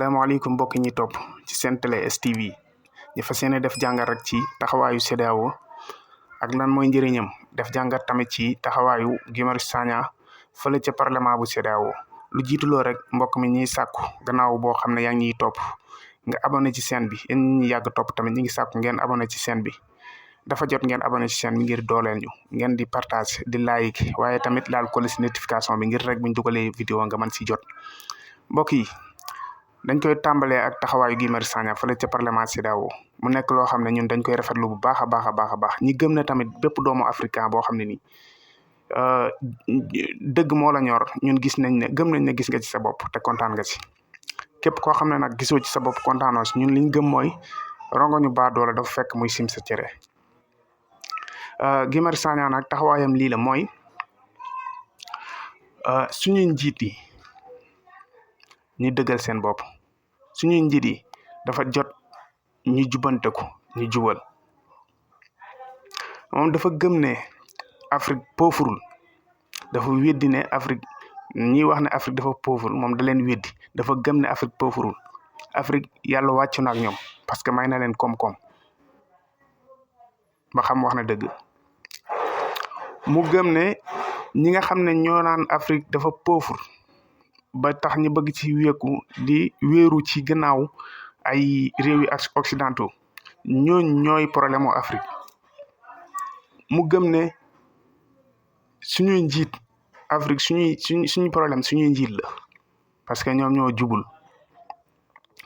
salaamaaleykum mbokk ñi topp ci seen télé STV ñu fas yéene def jàngat rek ci taxawaayu CEDEAO ak lan mooy njëriñam def jàngat tamit ci taxawaayu Guy Marius Sagna fële ca parlement bu CEDEAO lu jiitu loo rek mbokk mi ñuy sàkku gannaaw boo xam ne yaa ngi ñuy topp nga abonné ci chaîne bi yéen ñi yàgg topp tamit ñi ngi sàkku ngeen abonné ci chaîne bi dafa jot ngeen abonné ci chaîne bi ngir dooleel ñu ngeen di partage di like waaye tamit laal ko ci notification bi ngir rek buñ dugalee vidéo nga mën si jot mbokk yi dañ koy tàmbalee ak taxawaayu Guy Marius Sagna fële ca parlement CEDEAO mu nekk loo xam ne ñun dañ koy rafetlu bu baax a baax ñi gëm ne tamit bépp doomu africain boo xam ne nii dëgg moo la ñor ñun gëm nañ ne gis nga ci sa bopp te kontaan nga ci képp koo xam ne nag gisoo ci sa bopp kontaanoo si ñun liñ gëm mooy rongoñu baadoola dafa fekk muy sim sa cere Guy Marius Sagna nag taxawaayam lii la mooy suñuy njiit yi ñi dëggal seen bopp suñuy njiit yi dafa jot ñu jubanteku ñu jubal moom dafa gëm ne Afrique pauvreul dafa weddi ne Afrique ñi wax ne Afrique dafa pauvre moom da leen weddi dafa gëm ne Afrique pauvreul Afrique yàlla wàccu na ak ñoom parce que may na leen koom-koom ba xam wax na dëgg mu gëm ne ñi nga xam ne ñoo naan Afrique dafa pauvre ba tax ñu bëgg ci di wéeru ci gannaaw ay réew yi occidentaux ñooy problème mu Afrique mu gëm ne suñuy njiit Afrique suñuy problème suñuy njiit la parce que ñoom ñoo jubul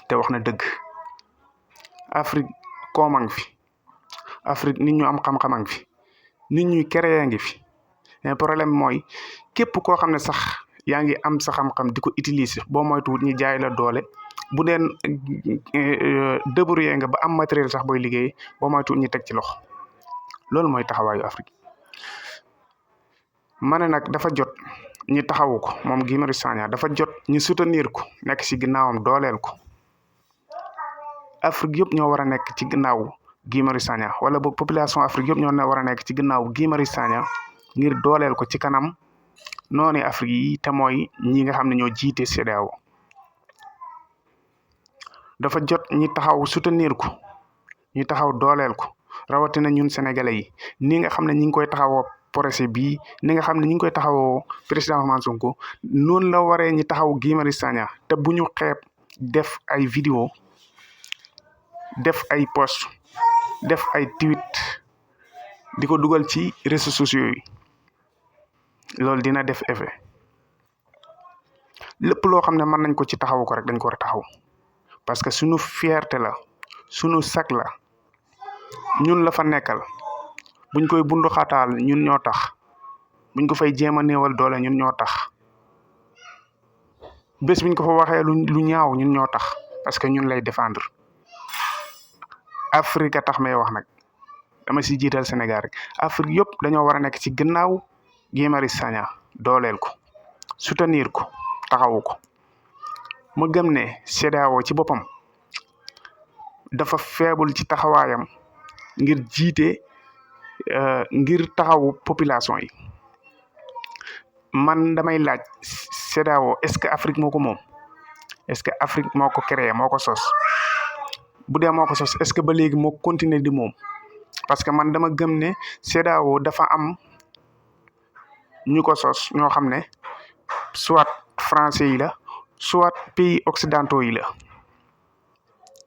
te wax na dëgg Afrique koom a ngi fi Afrique nit ñu am xam-xam a ngi fi nit ñuy créer ngi fi mais problème mooy képp koo xam ne sax yaa ngi am sa xam-xam di ko utiliser boo moytuwut ñu jaay la doole bu deen débrouiller nga ba am matériel sax booy liggéey boo moytuwut ñu teg ci loxo loolu mooy taxawaayu Afrique ma ne nag dafa jot ñu taxawu ko moom Guy Marius Sagna dafa jot ñu soutenir ko nekk ci ginnaawam dooleel ko Afrique yëpp ñoo war a nekk ci ginnaaw Guy Marius Sagna wala boog population Afrique yëpp ñoo war a nekk ci ginnaaw Guy Marius Sagna ngir dooleel ko ci kanam noonu Afrique yi te mooy ñi nga xam ne ñoo jiite CEDEAO dafa jot ñi taxaw soutenir ko ñu taxaw dooleel ko rawatina ñun sénégalais yi ni nga xam ne ñi ngi koy taxawoo projet bii ni nga xam ne ñi ngi koy taxawoo président Ousmane Sonko noonu la waree ñi taxaw Guy Marius Sagna te bu ñu xeeb def ay vidéo def ay post def ay tweet di ko dugal ci réseaux sociaux yi loolu dina def effet lépp loo xam ne mën nañ ko ci taxawu ko rek dañ ko war a taxaw parce que suñu fierté la suñu sac la ñun la fa nekkal buñ koy bundu xataal ñun ñoo tax buñ ko fay jéem a néewal doole ñun ñoo tax bés buñ ko fa waxee lu ñaaw ñun ñoo tax parce que ñun lay défendre Afrique tax may wax nag dama si jiital Sénégal rek Afrique yëpp dañoo war a nekk ci gannaaw Guy Marius Sagna dooleel ko soutenir ko taxawu ko ma gëm ne CEDEAO ci boppam dafa faible ci taxawaayam ngir jiite ngir taxawu population yi man damay laaj CEDEAO est-ce que Afrique moo ko moom est-ce que Afrique moo ko créé moo ko sos bu dee moo ko sos est-ce que ba léegi moo continuer di moom parce que man dama gëm ne CEDEAO dafa am ñu ko sos ñoo xam ne soit français yi la soit pays occidentaux yi la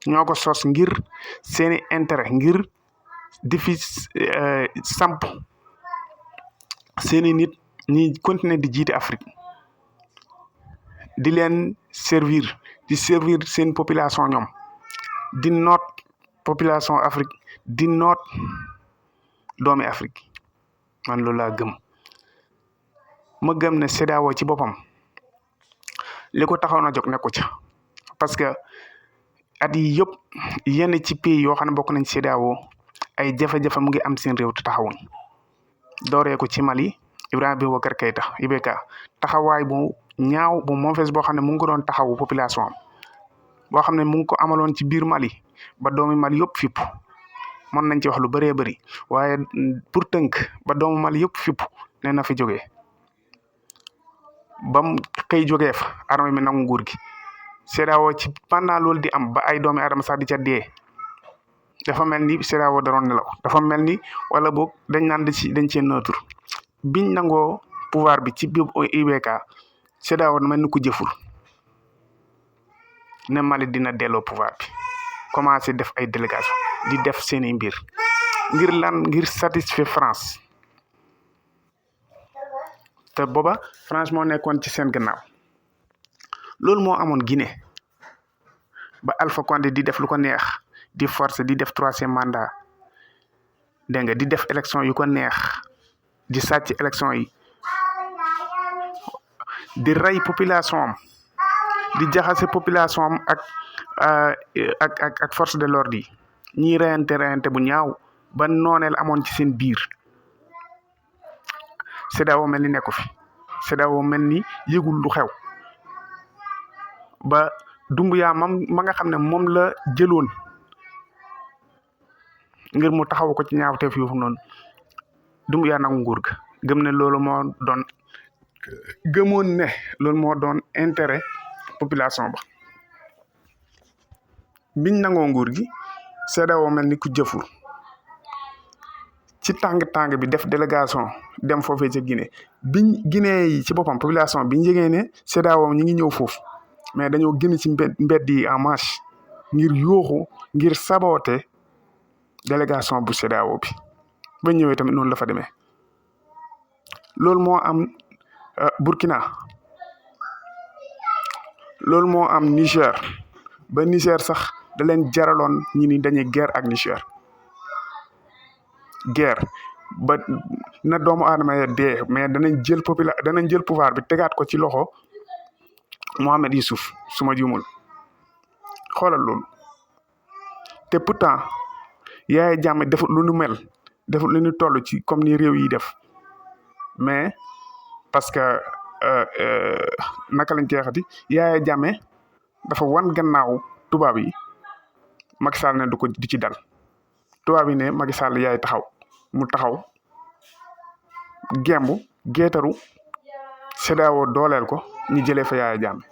ñoo ko sos ngir seeni intérêt ngir di fi samp seeni nit ñi continuer di jiite Afrique di leen servir seen population ñoom di noot population Afrique di noot doomi Afrique man loolu laa gëm ma gëm ne CEDEAO ci boppam li ko taxaw na jóg nekku ca parce que at yi yëpp yenn ci pays yoo xam ne bokk nañ CEDEAO ay jafe-jafe mu ngi am seen réew te taxawuñ dooree ko ci Mali Ibrahima Boubacar Keïta IBK taxawaay bu ñaaw bu mauvaise boo xam ne mu ngi ko doon taxawu population am boo xam ne mu ngi ko amaloon ci biir Mali ba doomi Mali yëpp fipp mën nañ ci wax lu bëree bëri waaye pour tënk ba doomu Mali yëpp fipp ne na fi jógee ba mu xëy jógee fa armée mi nangu nguur gi CEDEAO ci pendant loolu di am ba ay doomi aadama sax di ca dee dafa mel ni CEDEAO da doon nelaw dafa mel ni wala boog dañ naan dañ cee neutre biñ nangoo pouvoir bi ci biir IBK CEDEAO mel ni ku jëfur ne Mali dina delloo pouvoir bi commencé def ay délégation di def seeni mbir ngir lan ngir satisfaire France te booba France moo nekkoon ci seen gannaaw loolu moo amoon Guinée ba Alpha Condé di def lu ko neex di force di def 3e mandat dégg nga di def élection yu ko neex di sàcc élection yi di rey population am di jaxase population am ak force de l'ordre yi ñiy reyante bu ñaaw ba nooneel amoon ci seen biir CEDEAO mel ni nekku fi CEDEAO mel ni yëgul lu xew ba Doumbouya ma nga xam ne moom la jëloon ngir mu taxaw ko ci ñaawteef yu noonu Doumbouya nangu nguur ga gëmoon ne loolu moo doon intérêt population ba biñ nangoo nguur gi CEDEAO mel ni ku jëfur ci tàng bi def délégation dem foofee ca Guinée biñ Guinée yi ci boppam population biñ yëgee ne CEDEAO ñi ngi ñëw foofu mais dañoo génn ci mbedd yi en marche ngir yooxu ngir saboter délégation bu CEDEAO bi ba ñëwee tamit noonu la fa demee loolu moo am Burkina loolu moo am Niger ba Niger sax da leen jaraloon ñi ni dañuy guerre ak Niger guerre ba na doomu aadama ya dee mais danañ jël pouvoir bi tegaat ko ci loxo Mohamed Youssouf su ma juumul xoolal loolu te pourtant Yaya Jammeh defut lu nu mel defut lu nu toll ci comme ni réew yi def mais parce que naka lañ koy waxati Yaya Jammeh dafa wan gannaaw tubaab yi Macky Sall ne du ci dal tubaab yi ne Macky Sall yaay taxaw mu taxaw gembu geetaru CEDEAO dooleel ko ñu jëlee fa Yaya Jammeh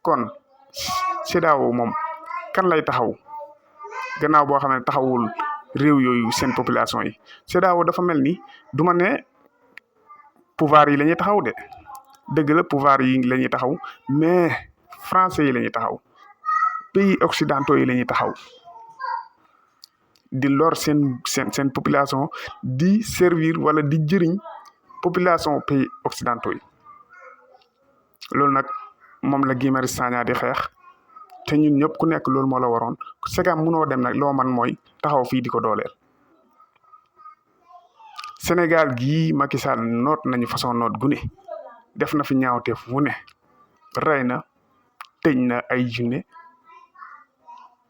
kon CEDEAO moom kan lay taxaw gannaaw boo xam ne taxawul réew yooyu seen population yi CEDEAO dafa mel ni du ma ne pouvoir yi la ñuy taxaw de dëgg la pouvoir yi la ñuy taxaw mais français yi la ñuy taxaw pays occidentaux yi la ñuy taxaw di lor seen population di servir wala di jëriñ population pays occidentaux yi loolu nag moom la Guy Marius Sagna di xeex te ñun ñëpp ku nekk loolu moo la waroon segam munoo dem nag loo man mooy taxaw fii di ko dooleel Sénégal gii Macky Sall noot nañu façon noot gu ne def na fi ñaawteef wu ne rey na tëj na ay junne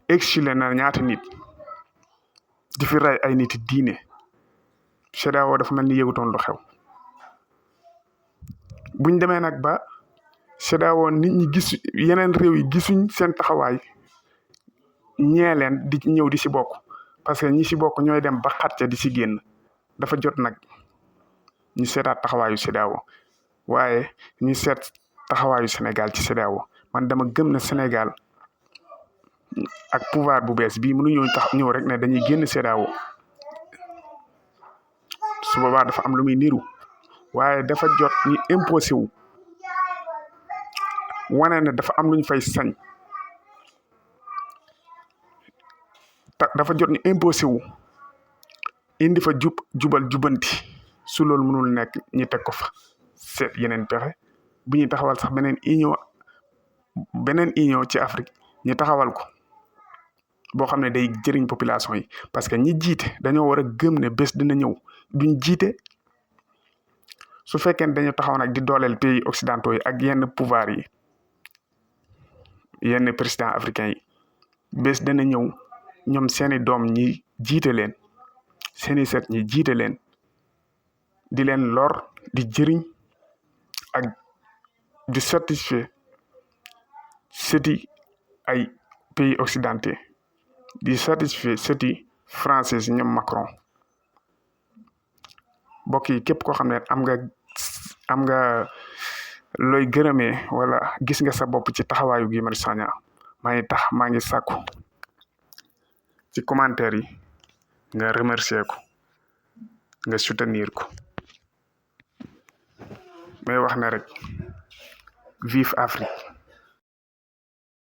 exilé na ñaata nit di fi rey ay nit diine CEDEAO dafa mel ni yëgutoon lu xew buñ demee nag ba CEDEAO nit ñi gis yeneen réew yi gisuñ seen taxawaay ñee leen di ñëw di si bokk parce que ñi si bokk ñooy dem ba xat ca di si génn dafa jot nag ñu seetaat taxawaayu CEDEAO waaye ñu seet taxawaayu Sénégal ci CEDEAO man dama gëm ne Sénégal ak pouvoir bu bees bii mënuñoo ñëw rek ne dañuy génn CEDEAO su boobaa dafa am lu muy niru waaye dafa jot ñu imposé wu wane ne dafa am lu ñu fay sañ dafa jot ñu imposé wu indi fa jubal jubanti su loolu mënul nekk ñi teg ko fa seet yeneen pexe bu ñuy taxawal sax beneen union ci Afrique ñu taxawal ko boo xam ne day jëriñ population yi parce que ñi jiite dañoo war a gëm ne bés dina ñëw duñ jiite su fekkee ne dañu taxaw nag di dooleel pays occidentaux yi ak yenn pouvoir yi yenn président africain yi bés dana ñëw ñoom seeni doom ñi jiite leen seeni set ñi jiite leen di leen lor di jëriñ ak di satisfaire seti ay pays occidentaux di satisfaire seti français ñoom Macron mbokk yi képp koo xam ne am nga looy gërëmee wala gis nga sa bopp ci taxawaayu Guy Marius Sagna maa ngi sàkku ci commentaire yi nga remercier ko nga soutenir ko may wax ne rek vive Afrique